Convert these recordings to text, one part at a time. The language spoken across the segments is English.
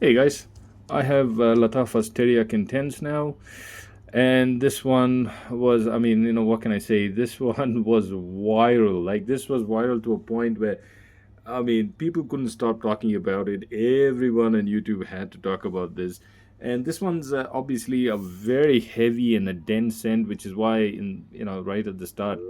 Hey guys, I have Lattafa's Teriaq Intense now, and this one was, what can I say? This one was viral. Like, this was viral to a point where, people couldn't stop talking about it. Everyone on YouTube had to talk about this. And this one's obviously a very heavy and a dense scent, which is why, right at the start,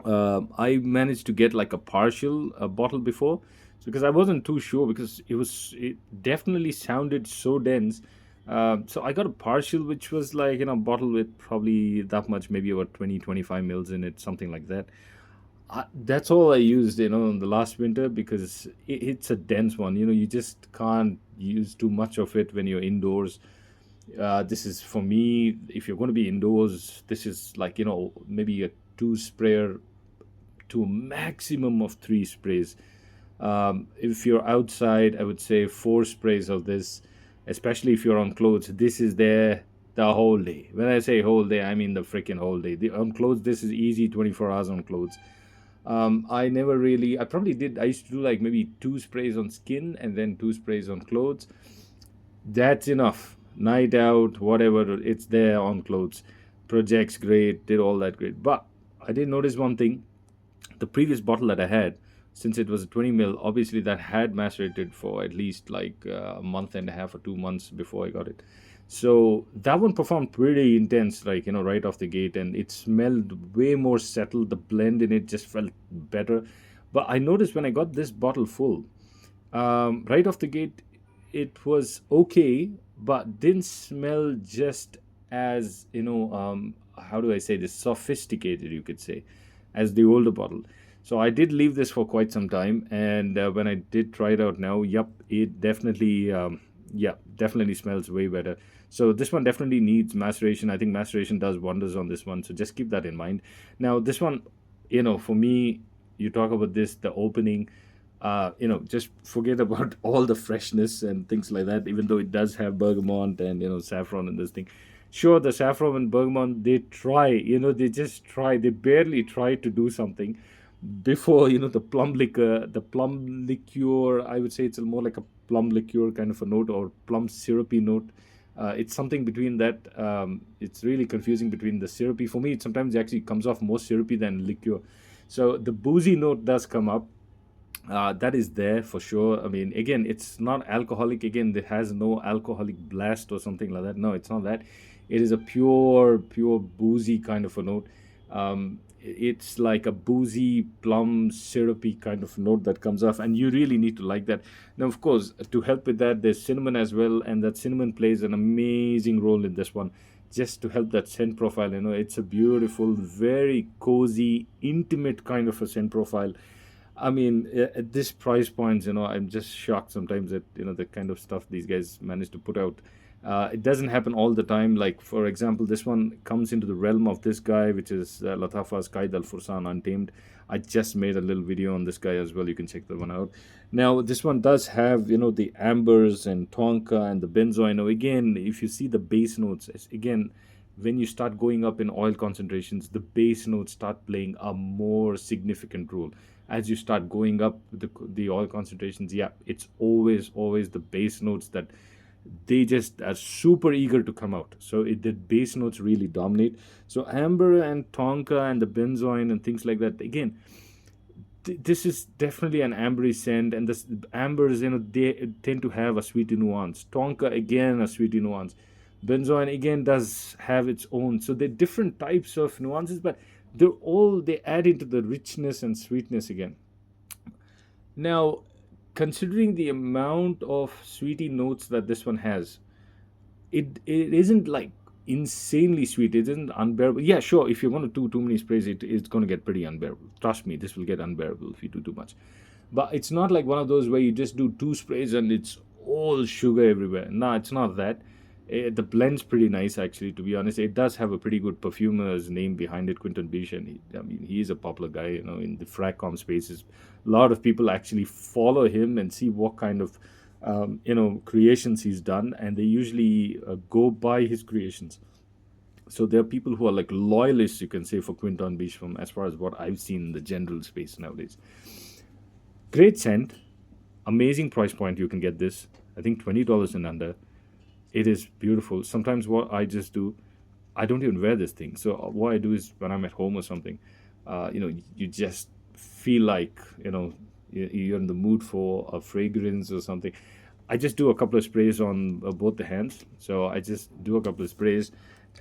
I managed to get like a partial bottle before, so because I wasn't too sure because it definitely sounded so dense. So I got a partial, which was like bottle with probably that much, maybe about 20-25 mils in it, something like that. That's all I used, in the last winter because it's a dense one. You just can't use too much of it when you're indoors. This is for me. If you're going to be indoors, this is like maybe a two sprayer to a maximum of three sprays. If you're outside, I would say four sprays of this, especially if you're on clothes. This is there the whole day. When I say whole day, I mean the freaking whole day. On clothes, this is easy 24 hours on clothes. I never really, I probably did, I used to do like maybe two sprays on skin and then two sprays on clothes. That's enough. Night out, whatever, it's there on clothes. Projects great, did all that great. But I did notice one thing. The previous bottle that I had, since it was a 20 mil, obviously that had macerated for at least like a month and a half or 2 months before I got it. So that one performed pretty intense, like, right off the gate, and it smelled way more settled. The blend in it just felt better. But I noticed when I got this bottle full, right off the gate, it was okay, but didn't smell just as, how do I say this, sophisticated, you could say, as the older bottle. So I did leave this for quite some time, and when I did try it out now, yep, it definitely, definitely smells way better. So this one definitely needs maceration. I think maceration does wonders on this one. So just keep that in mind. Now this one, for me, you talk about this, the opening, just forget about all the freshness and things like that, even though it does have bergamot and, saffron in this thing. Sure, the saffron and bergamot, they try, they just try, they barely try to do something before, the plum liqueur, I would say it's more like a plum liqueur kind of a note or plum syrupy note. It's something between that. It's really confusing between the syrupy. For me, it sometimes actually comes off more syrupy than liqueur. So the boozy note does come up, that is there for sure. I mean, again, it's not alcoholic. Again, it has no alcoholic blast or something like that. No, it's not that. It is a pure boozy kind of a note. It's like a boozy plum syrupy kind of note that comes off, and you really need to like that. Now, of course, to help with that, there's cinnamon as well, and that cinnamon plays an amazing role in this one. Just to help that scent profile, it's a beautiful, very cozy, intimate kind of a scent profile. I mean, at this price points, I'm just shocked sometimes at the kind of stuff these guys manage to put out. It doesn't happen all the time. Like for example, this one comes into the realm of this guy, which is Lattafa's Qaid Al Fursan Untamed. I just made a little video on this guy as well. You can check that one out. Now, this one does have the ambers and tonka and the benzoin. Now, again, if you see the base notes, again, when you start going up in oil concentrations, the base notes start playing a more significant role. As you start going up the oil concentrations, yeah, it's always the base notes that they just are super eager to come out. So the base notes really dominate. So amber and tonka and the benzoin and things like that, again, this is definitely an ambery scent, and this ambers, they tend to have a sweety nuance. Tonka, again, a sweety nuance. Benzoin, again, does have its own. So they're different types of nuances, but they add into the richness and sweetness again. Now, considering the amount of sweety notes that this one has, it isn't like insanely sweet. It isn't unbearable. Yeah, sure. If you're going to do too many sprays, it's going to get pretty unbearable. Trust me, this will get unbearable if you do too much. But it's not like one of those where you just do two sprays and it's all sugar everywhere. No, it's not that. The blend's pretty nice, actually. To be honest, it does have a pretty good perfumer's name behind it, Quinton Bish, and he is a popular guy. In the fracom spaces, a lot of people actually follow him and see what kind of creations he's done, and they usually go by his creations. So there are people who are like loyalists, you can say, for Quinton Beach, from as far as what I've seen in the general space nowadays. Great scent, amazing price point. You can get this. I think $20 and under. It is beautiful. Sometimes what I just do, I don't even wear this thing. So what I do is when I'm at home or something, you just feel like you're in the mood for a fragrance or something. I just do a couple of sprays on both the hands. So I just do a couple of sprays,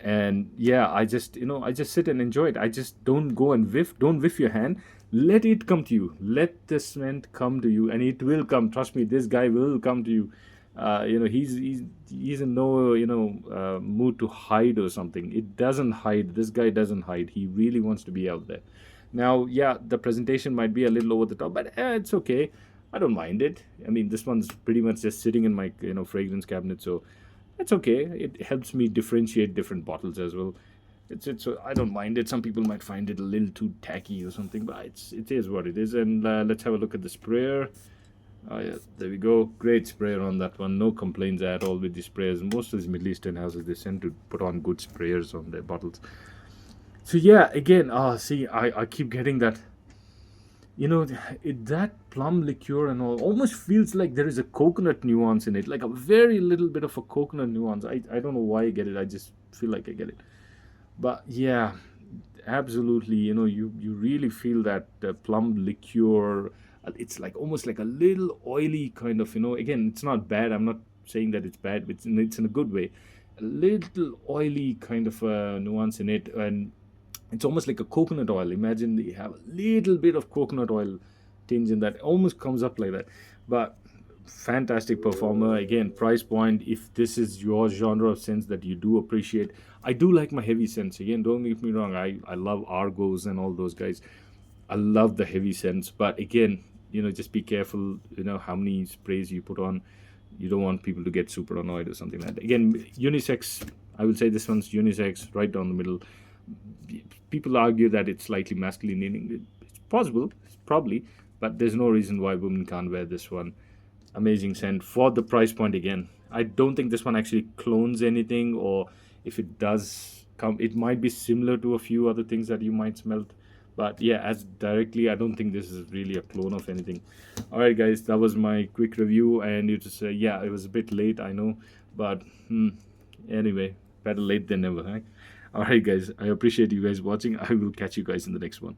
and yeah, I just sit and enjoy it. I just don't go and whiff. Don't whiff your hand. Let it come to you. Let the scent come to you, and it will come. Trust me, this guy will come to you. He's in no mood to hide or something. It doesn't hide. This guy doesn't hide. He really wants to be out there. Now, yeah, the presentation might be a little over the top, but it's okay. I don't mind it. I mean, this one's pretty much just sitting in my fragrance cabinet, so it's okay. It helps me differentiate different bottles as well. It's I don't mind it. Some people might find it a little too tacky or something, but it is what it is. And let's have a look at the sprayer. Oh yeah, there we go. Great sprayer on that one. No complaints at all with the sprayers. Most of these Middle Eastern houses, they tend to put on good sprayers on their bottles. So yeah, again, see, I keep getting that. That plum liqueur and all almost feels like there is a coconut nuance in it, like a very little bit of a coconut nuance. I don't know why I get it. I just feel like I get it. But yeah, absolutely. You really feel that plum liqueur. It's like almost like a little oily kind of. Again, it's not bad. I'm not saying that it's bad. It's in a good way. A little oily kind of nuance in it, and it's almost like a coconut oil. Imagine you have a little bit of coconut oil tinge in that. It almost comes up like that. But fantastic performer. Again, price point. If this is your genre of scents that you do appreciate, I do like my heavy scents. Again, don't get me wrong. I love Argos and all those guys. I love the heavy scents. But again, just be careful. How many sprays you put on. You don't want people to get super annoyed or something like that. Again, unisex. I would say this one's unisex, right down the middle. People argue that it's slightly masculine leaning. It's possible, probably, but there's no reason why women can't wear this one. Amazing scent for the price point. Again, I don't think this one actually clones anything, or if it does come, it might be similar to a few other things that you might smell. But yeah, as directly, I don't think this is really a clone of anything. All right, guys, that was my quick review, and you just say, yeah, it was a bit late, I know, but anyway, better late than never, right? All right, guys, I appreciate you guys watching. I will catch you guys in the next one.